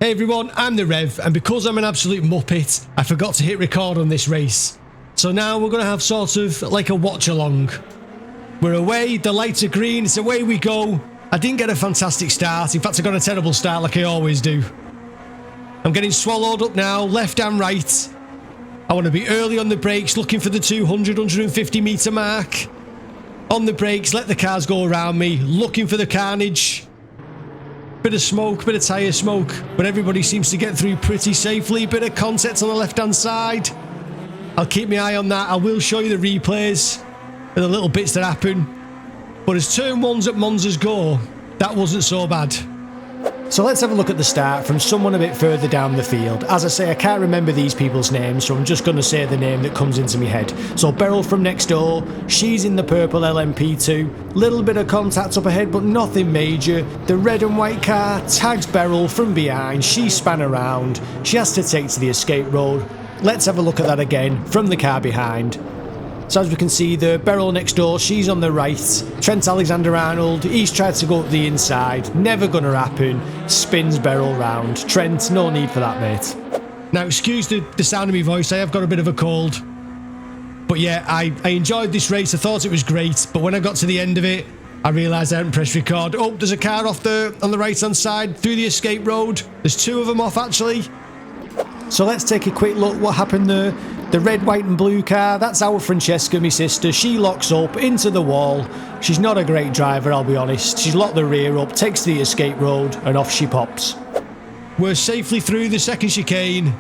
Hey everyone, I'm the Rev, and because I'm an absolute muppet, I forgot to hit record on this race. So now we're going to have sort of like a watch along. We're away, the lights are green, it's away we go. I didn't get a fantastic start, in fact I got a terrible start like I always do. I'm getting swallowed up now, left and right. I want to be early on the brakes, looking for the 150 metre mark. On the brakes, let the cars go around me, looking for the carnage. Bit of smoke, bit of tyre smoke, but everybody seems to get through pretty safely. Bit of contact on the left-hand side. I'll keep my eye on that. I will show you the replays and the little bits that happen. But as turn ones at Monza's go, that wasn't so bad. So let's have a look at the start from someone a bit further down the field. As I say, I can't remember these people's names, so I'm just going to say the name that comes into my head. So Beryl from next door, she's in the purple LMP2. Little bit of contact up ahead, but nothing major. The red and white car tags Beryl from behind. She span around. She has to take to the escape road. Let's have a look at that again from the car behind. So as we can see, the Beryl next door, she's on the right. Trent Alexander-Arnold, he's tried to go up the inside. Never gonna happen. Spins Beryl round. Trent, no need for that, mate. Now, excuse the sound of my voice. I have got a bit of a cold. But yeah, I enjoyed this race. I thought it was great. But when I got to the end of it, I realised I hadn't pressed record. Oh, there's a car off on the right-hand side through the escape road. There's two of them off, actually. So let's take a quick look what happened there. The red, white and blue car, that's our Francesca, my sister. She locks up into the wall. She's not a great driver, I'll be honest. She's locked the rear up, takes the escape road, and off she pops. We're safely through the second chicane.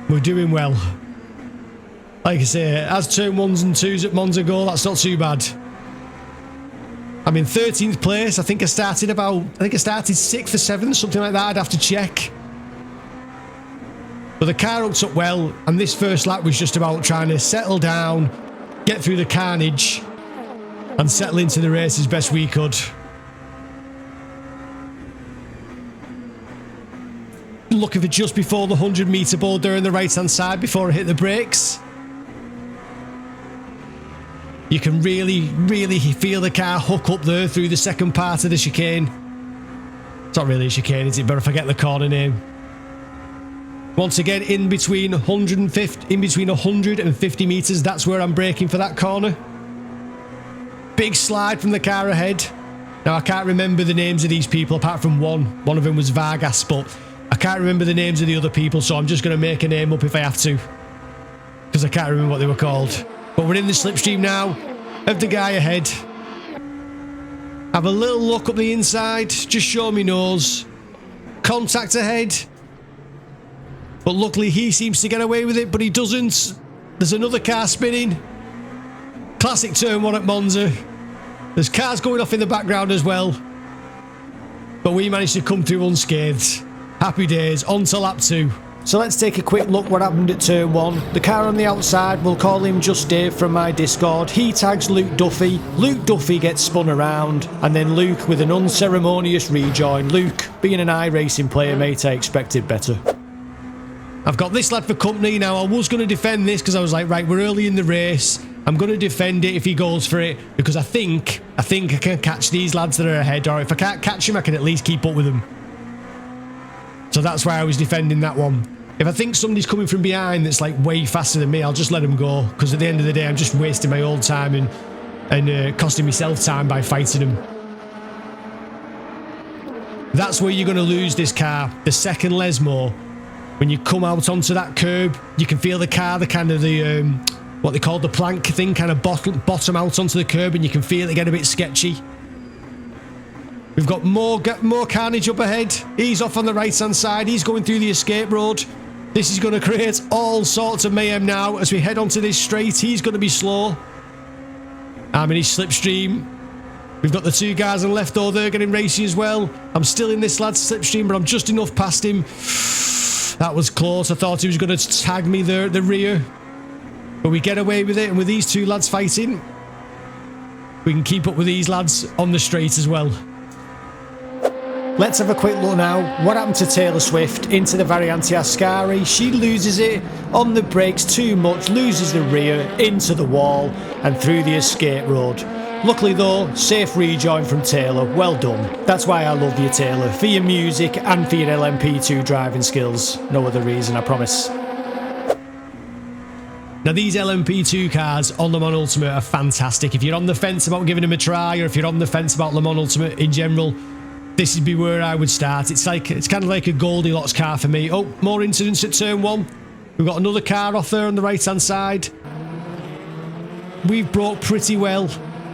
We're doing well. Like I say, as turn ones and twos at Monza go, that's not too bad. I'm in 13th place. I think I started 6th or 7th, something like that. I'd have to check. But the car hooked up well, and this first lap was just about trying to settle down, get through the carnage, and settle into the race as best we could. Looking for just before the 100 metre board there on the right hand side before I hit the brakes. You can really feel the car hook up there through the second part of the chicane. It's not really a chicane, is it? But I forget the corner name. Once again, in between 150 metres, that's where I'm braking for that corner. Big slide from the car ahead. Now, I can't remember the names of these people apart from one. One of them was Vargas, but I can't remember the names of the other people, so I'm just going to make a name up if I have to. Because I can't remember what they were called. But we're in the slipstream now of the guy ahead. Have a little look up the inside, just show me nose. Contact ahead. But luckily he seems to get away with it, but he doesn't. There's another car spinning. Classic turn one at Monza. There's cars going off in the background as well. But we managed to come through unscathed. Happy days, on to lap 2. So let's take a quick look what happened at turn 1. The car on the outside, we'll call him Just Dave from my Discord. He tags Luke Duffy. Luke Duffy gets spun around. And then Luke with an unceremonious rejoin. Luke, being an iRacing player, mate, I expected better. I've got this lad for company now. I was going to defend this because I was like, right, we're early in the race. I'm going to defend it if he goes for it because I think I can catch these lads that are ahead, or if I can't catch him, I can at least keep up with them. So that's why I was defending that one. If I think somebody's coming from behind that's like way faster than me, I'll just let him go because at the end of the day, I'm just wasting my old time and costing myself time by fighting him. That's where you're going to lose this car, the second Lesmo. When you come out onto that curb, you can feel the car, what they call the plank thing, kind of bottom out onto the curb, and you can feel it get a bit sketchy. We've got more carnage up ahead. He's off on the right-hand side. He's going through the escape road. This is going to create all sorts of mayhem now as we head onto this straight. He's going to be slow. I'm in his slipstream. We've got the two guys on the left though. They're getting racy as well. I'm still in this lad's slipstream, but I'm just enough past him. That was close. I thought he was going to tag me the rear. But we get away with it. And with these two lads fighting, we can keep up with these lads on the straight as well. Let's have a quick look now. What happened to Taylor Swift into the Variante Ascari? She loses it on the brakes too much, loses the rear into the wall and through the escape road. Luckily though, safe rejoin from Taylor, well done. That's why I love you, Taylor, for your music and for your LMP2 driving skills. No other reason, I promise. Now these LMP2 cars on Le Mans Ultimate are fantastic. If you're on the fence about giving them a try, or if you're on the fence about Le Mans Ultimate in general, this would be where I would start. It's kind of like a Goldilocks car for me. Oh, more incidents at turn 1. We've got another car off there on the right hand side. We've brought pretty well.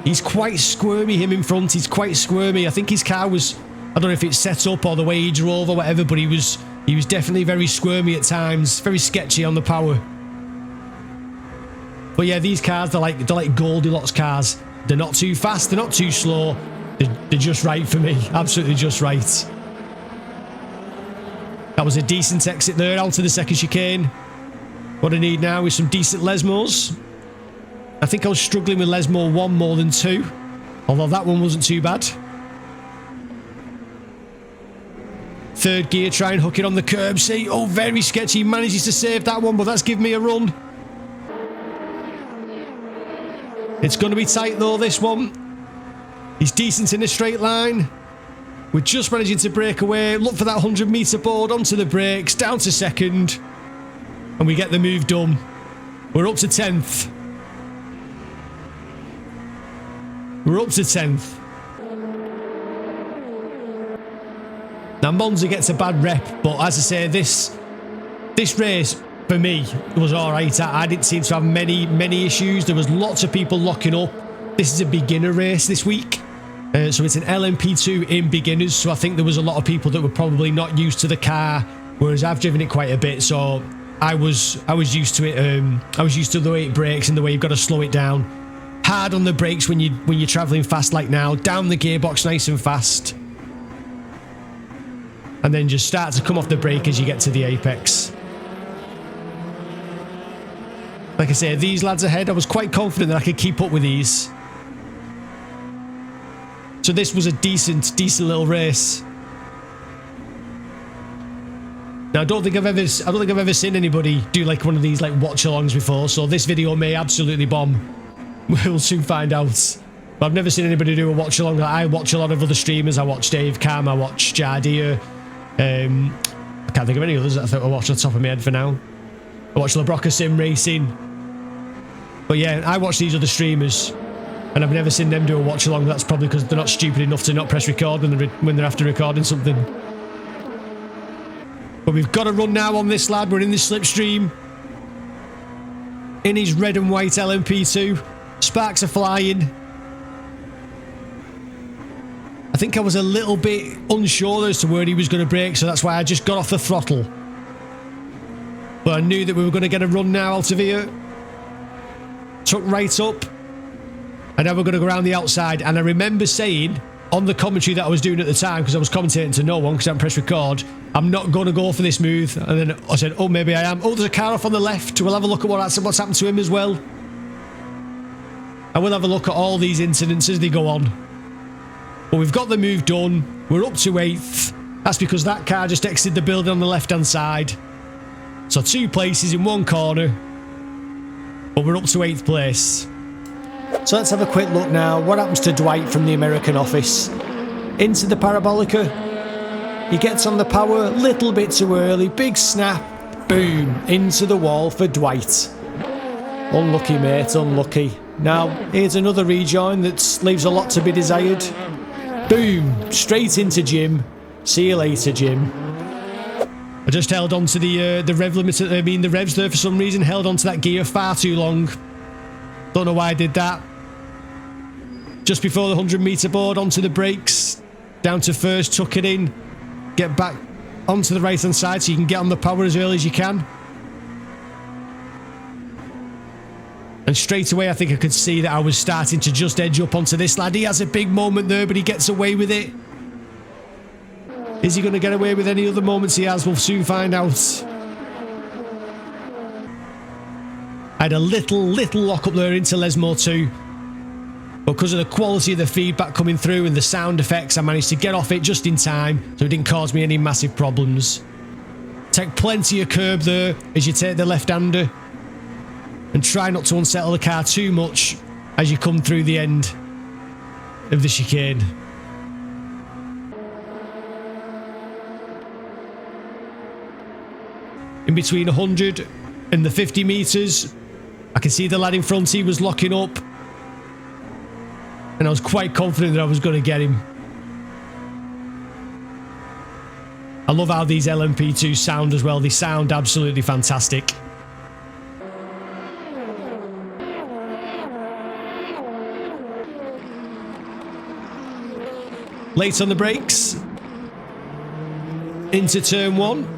He's quite squirmy, him in front. He's quite squirmy. I think his car was, I don't know if it's set up or the way he drove or whatever, but he was definitely very squirmy at times. Very sketchy on the power. But yeah, these cars, they're like Goldilocks cars. They're not too fast, they're not too slow. They're just right for me. Absolutely just right. That was a decent exit there, onto the second chicane. What I need now is some decent Lesmos. I think I was struggling with Lesmo 1 more than 2. Although that one wasn't too bad. Third gear, try and hook it on the curb. See, oh, very sketchy. He manages to save that one, but that's given me a run. It's going to be tight though, this one. He's decent in a straight line. We're just managing to break away. Look for that 100-metre board, onto the brakes, down to second. And we get the move done. We're up to 10th. We're up to 10th. Now Monza gets a bad rep, but as I say, this race for me was alright. I didn't seem to have many issues. There was lots of people locking up. This is a beginner race this week. So it's an LMP2 in beginners, so I think there was a lot of people that were probably not used to the car, whereas I've driven it quite a bit, so I was used to it. I was used to the way it brakes and the way you've got to slow it down. Hard on the brakes when you're travelling fast like now, down the gearbox nice and fast, and then just start to come off the brake as you get to the apex. Like I say, these lads ahead, I was quite confident that I could keep up with these. So this was a decent little race. Now I don't think I've ever seen anybody do like one of these like watch-alongs before, so this video may absolutely bomb. We'll soon find out. But I've never seen anybody do a watch-along. I watch a lot of other streamers. I watch Dave Cam, I watch Jardia. I can't think of any others that I think I watch on the top of my head for now. I watch LeBroca Sim Racing. But yeah, I watch these other streamers, and I've never seen them do a watch-along. That's probably because they're not stupid enough to not press record when they're after recording something. But we've got to run now on this lad. We're in this slipstream. In his red and white LMP2. Sparks are flying. I think I was a little bit unsure as to where he was going to brake, so that's why I just got off the throttle. But I knew that we were going to get a run now out of here. Took right up. And now we're going to go around the outside. And I remember saying on the commentary that I was doing at the time, because I was commentating to no one because I hadn't pressed record, I'm not going to go for this move. And then I said, oh, maybe I am. Oh, there's a car off on the left. We'll have a look at what's happened to him as well. I will have a look at all these incidents as they go on. But we've got the move done. We're up to 8th. That's because that car just exited the building on the left-hand side. So 2 places in 1 corner. But we're up to 8th place. So let's have a quick look now. What happens to Dwight from the American office? Into the parabolica. He gets on the power a little bit too early. Big snap. Boom. Into the wall for Dwight. Unlucky, mate. Unlucky. Now, here's another rejoin that leaves a lot to be desired. Boom. Straight into Jim. See you later, Jim. I just held on to the rev limiter. I mean, the revs there for some reason. Held on to that gear far too long. Don't know why I did that. Just before the 100-metre board, onto the brakes. Down to first, tuck it in. Get back onto the right-hand side so you can get on the power as early as you can. And straight away, I think I could see that I was starting to just edge up onto this lad. He has a big moment there, but he gets away with it. Is he going to get away with any other moments he has? We'll soon find out. I had a little lock up there into Lesmo 2. But because of the quality of the feedback coming through and the sound effects, I managed to get off it just in time, so it didn't cause me any massive problems. Take plenty of curb there as you take the left-hander. And try not to unsettle the car too much as you come through the end. of the chicane. In between 100 and the 50 metres, I can see the lad in front, he was locking up. And I was quite confident that I was going to get him. I love how these LMP2 sound as well. They sound absolutely fantastic. Late on the brakes. Into turn 1.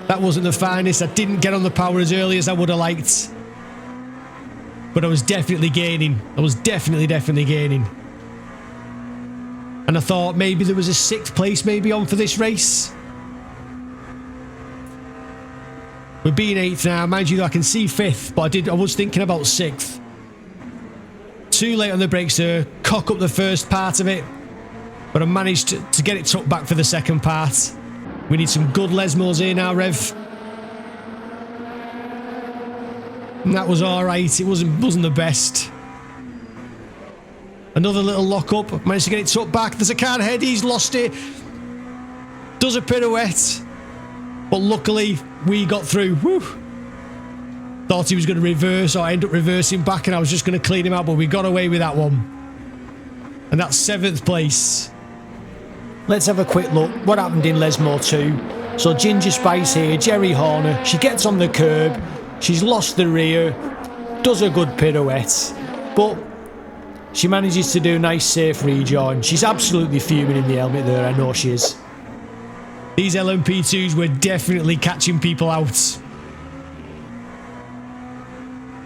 That wasn't the finest. I didn't get on the power as early as I would have liked. But I was definitely gaining. I was definitely gaining. And I thought maybe there was a 6th place maybe on for this race. We're being 8th now. Mind you, I can see 5th, but I was thinking about 6th. Too late on the brakes there. Cock up the first part of it. But I managed to get it tucked back for the second part. We need some good Lesmos here now, Rev. And that was alright. It wasn't the best. Another little lock up. Managed to get it tucked back. There's a car ahead. He's lost it. Does a pirouette. But luckily, we got through. Woo. Thought he was going to reverse or end up reversing back, and I was just going to clean him out, but we got away with that one. And that's 7th place. Let's have a quick look what happened in Lesmo 2. So Ginger Spice here, Jerry Horner, she gets on the curb, she's lost the rear, does a good pirouette, but she manages to do a nice safe rejoin. She's absolutely fuming in the helmet there, I know she is. These LMP2s were definitely catching people out.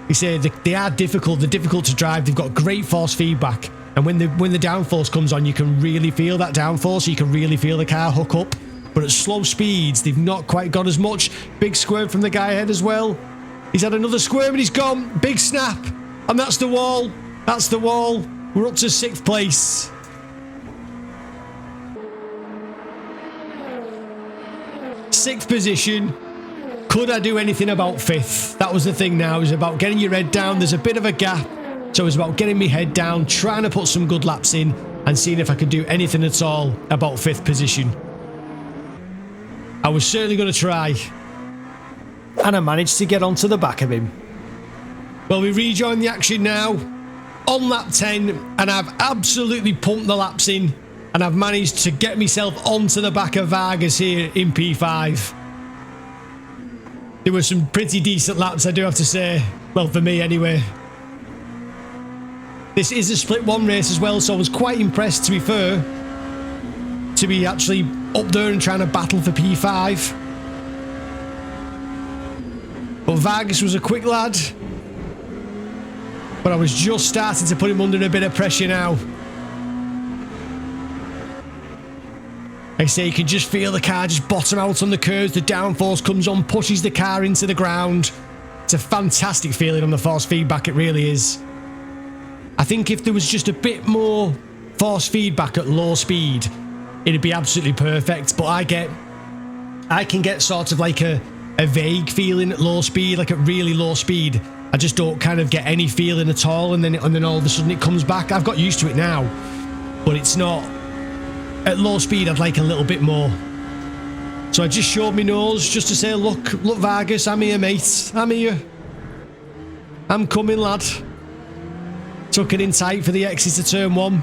You say they are difficult, they're difficult to drive, they've got great force feedback. And when the downforce comes on, you can really feel that downforce, so you can really feel the car hook up. But at slow speeds, they've not quite got as much. Big squirm from the guy ahead as well. He's had another squirm and he's gone. Big snap. And that's the wall. That's the wall. We're up to 6th place. Sixth position. Could I do anything about 5th? That was the thing now. It was about getting your head down. There's a bit of a gap. So it was about getting my head down, trying to put some good laps in, and seeing if I could do anything at all about 5th position. I was certainly going to try. And I managed to get onto the back of him. Well, we rejoin the action now. On lap 10, and I've absolutely pumped the laps in. And I've managed to get myself onto the back of Vargas here in P5. There were some pretty decent laps, I do have to say. Well, for me anyway. This is a split 1 race as well, so I was quite impressed, to be fair, to be actually up there and trying to battle for P5. But Vargas was a quick lad. But I was just starting to put him under a bit of pressure now. Like I say, you can just feel the car just bottom out on the curves. The downforce comes on, pushes the car into the ground. It's a fantastic feeling on the force feedback, it really is. I think if there was just a bit more force feedback at low speed, it'd be absolutely perfect. But I can get sort of like a vague feeling at low speed, like at really low speed. I just don't kind of get any feeling at all, and then all of a sudden it comes back. I've got used to it now, but it's not. At low speed, I'd like a little bit more. So I just showed my nose just to say, look Vargas, I'm here, mate. I'm here. I'm coming, lad. Tuck it in tight for the exit to turn 1.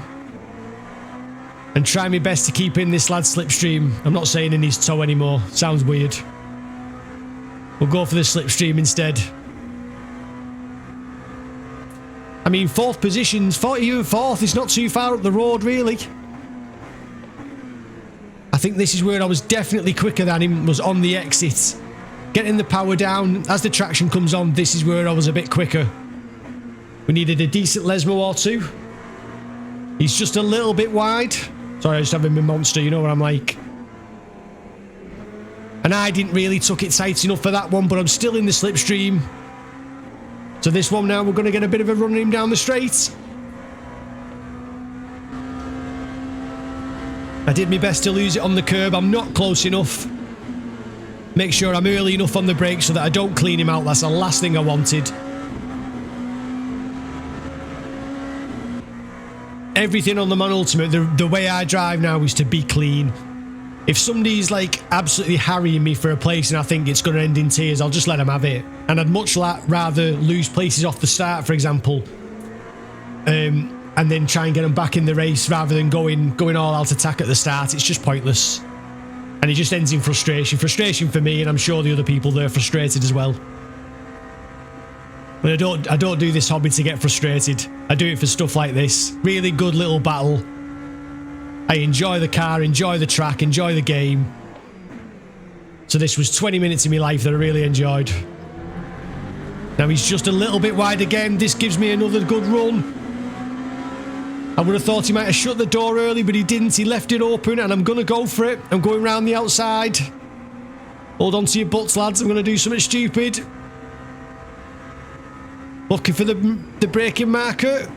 And try my best to keep in this lad's slipstream. I'm not saying in his toe anymore. Sounds weird. We'll go for the slipstream instead. I mean, 4th positions, 40 and 4th is not too far up the road, really. I think this is where I was definitely quicker than him, was on the exit. Getting the power down. As the traction comes on, this is where I was a bit quicker. We needed a decent Lesmo or 2. He's just a little bit wide. Sorry, I just having my monster, you know what I'm like. And I didn't really tuck it tight enough for that one, but I'm still in the slipstream. So this one now, we're going to get a bit of a run in down the straight. I did my best to lose it on the curb. I'm not close enough. Make sure I'm early enough on the brakes so that I don't clean him out. That's the last thing I wanted. everything on the Man Ultimate, the way I drive now is to be clean. If somebody's like absolutely harrying me for a place and I think it's going to end in tears, I'll just let them have it. And I'd much rather lose places off the start, for example, and then try and get them back in the race rather than going all out attack at the start. It's just pointless. And it just ends in frustration. Frustration for me, and I'm sure the other people there are frustrated as well. But I don't do this hobby to get frustrated. I do it for stuff like this. Really good little battle. I enjoy the car, enjoy the track, enjoy the game. So this was 20 minutes in my life that I really enjoyed. Now he's just a little bit wide again. This gives me another good run. I would have thought he might have shut the door early, but he didn't. He left it open, and I'm going to go for it. I'm going round the outside. Hold on to your butts, lads. I'm going to do something stupid. Looking for the braking marker.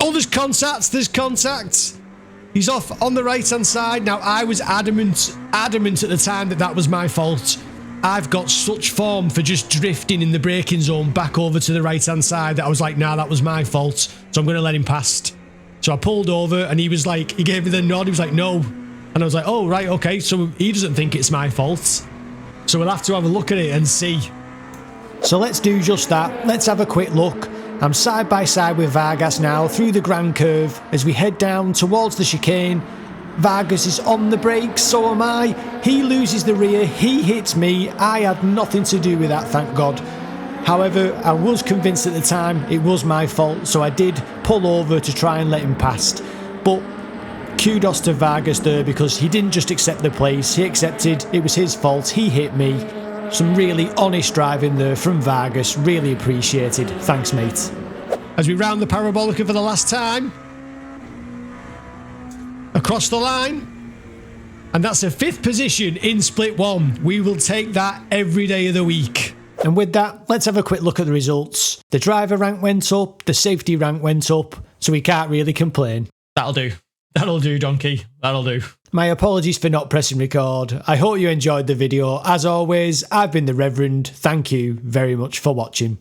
Oh, there's contact. There's contact. He's off on the right-hand side. Now, I was adamant at the time that was my fault. I've got such form for just drifting in the braking zone back over to the right-hand side that I was like, nah, that was my fault. So I'm going to let him past. So I pulled over and he was like, he gave me the nod. He was like, no. And I was like, oh, right, okay. So he doesn't think it's my fault. So we'll have to have a look at it and see. So let's do just that. Let's have a quick look. I'm side by side with Vargas now through the Grand Curve as we head down towards the chicane. Vargas is on the brakes, so am I. He loses the rear, he hits me. I had nothing to do with that, thank God. However, I was convinced at the time it was my fault, so I did pull over to try and let him past. But kudos to Vargas there, because he didn't just accept the place, he accepted it was his fault, he hit me. Some really honest driving there from Vargas, really appreciated. Thanks, mate. As we round the Parabolica for the last time. Across the line. And that's a 5th position in Split 1. We will take that every day of the week. And with that, let's have a quick look at the results. The driver rank went up, the safety rank went up, so we can't really complain. That'll do. That'll do, Donkey. That'll do. My apologies for not pressing record. I hope you enjoyed the video. As always, I've been the Reverend. Thank you very much for watching.